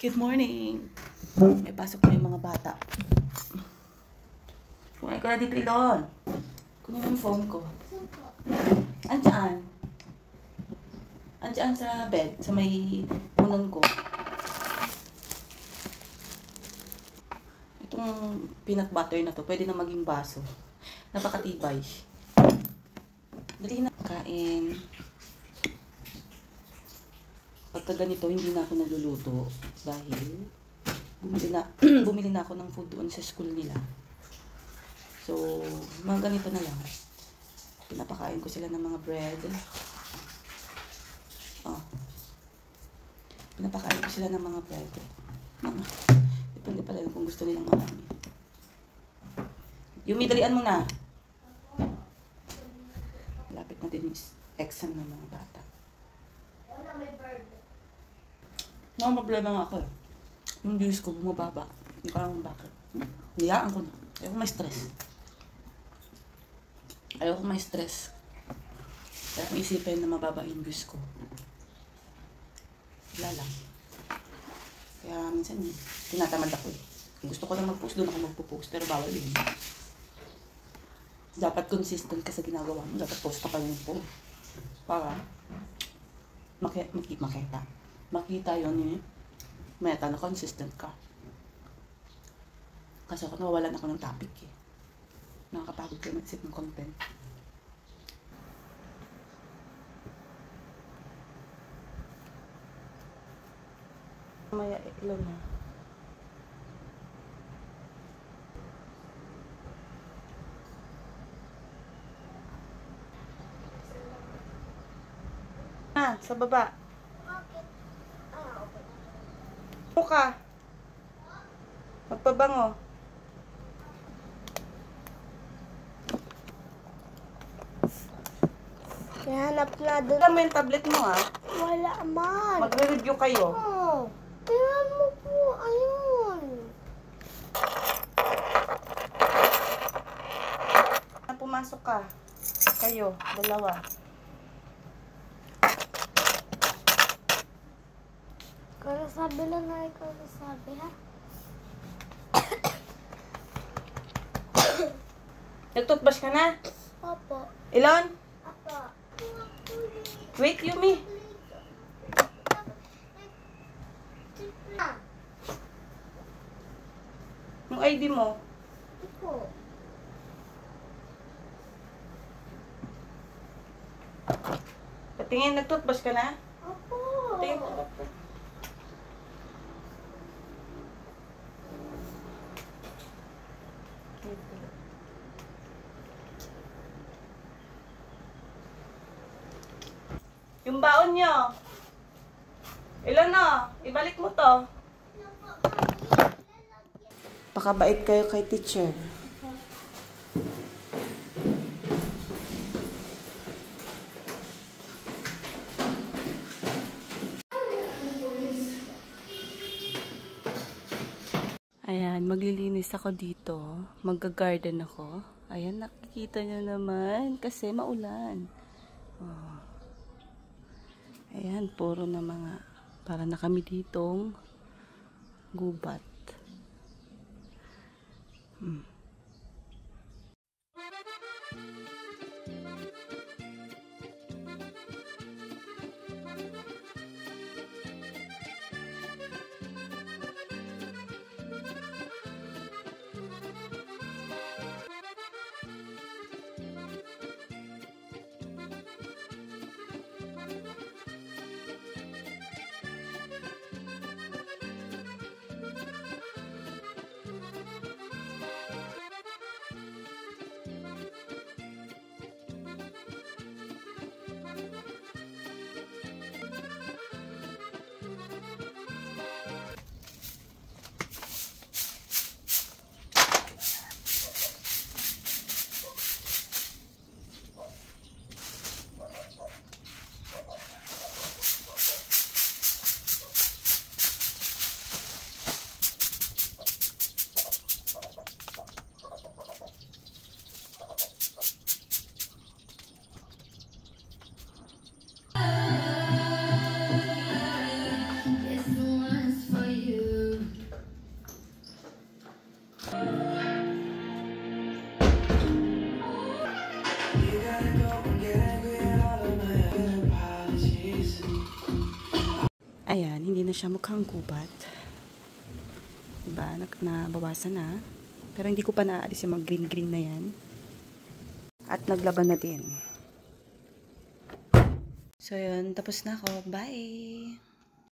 Good morning! May pasok na yung mga bata. Kumain ka na dito doon. Kunin mo yung phone ko. Andiyan? Andiyan sa bed, sa may unan ko. Itong peanut butter na to, pwede na maging baso. Napakatibay. Dali na. Kain. Pagka ganito, hindi na ako nagluluto dahil bumili na ako ng food doon sa school nila. So, mga ganito na lang. Pinapakain ko sila ng mga bread. Oh. Pinapakain ko sila ng mga bread. Depende pala kung gusto nilang marami. Yung midalian mo na. Lapit na din yung exam ng mga bata. Mga problema nga ako eh. Yung views ko bumababa. Hindi ko alam bakit. Niyaan ko na. Ayaw ko may stress. Ayaw ko may stress. Kaya kung isipin na mababa yung views ko. Wala lang. Kaya minsan tinatamad ako eh. Kung gusto ko lang mag-post, doon ako magpo-post. Pero bawal yun. Dapat consistent ka sa ginagawa mo. Dapat post ka pa yung post. Para makita yun eh. Meta na consistent ka. Kasi ako nawawalan ako ng topic eh. Nakakapagod ko mag-isip ng content. Maya ilaw na. Sa baba. Ka. Magpabango. Hanap na doon. Alam mo yung tablet mo ha? Wala man. Magre-review kayo. Oh. Tingnan mo po. Ayun. Pumasok ka. Kayo. Dalawa. Karasabi lang na ikaw sabi ha? Nag-toothbrush ka na? Opo. Ilon? Opo. Wait, Yumi. Yung ID mo? Opo. Patingin, nag-toothbrush ka na? Opo. Patingin. Yung baon nyo. Ilan na? Ibalik mo to. Pakabait kayo kay teacher. Ayan, maglilinis ako dito. Magga-garden ako. Ayan, nakikita nyo naman kasi maulan. Oh. Ayan, puro na mga para na kami ditong gubat. hindi na siya mukhang gubat. Diba? Nabawasan na. Pero hindi ko pa naalis yung mga green-green na yan. At naglaban na din. So, yun. Tapos na ako. Bye!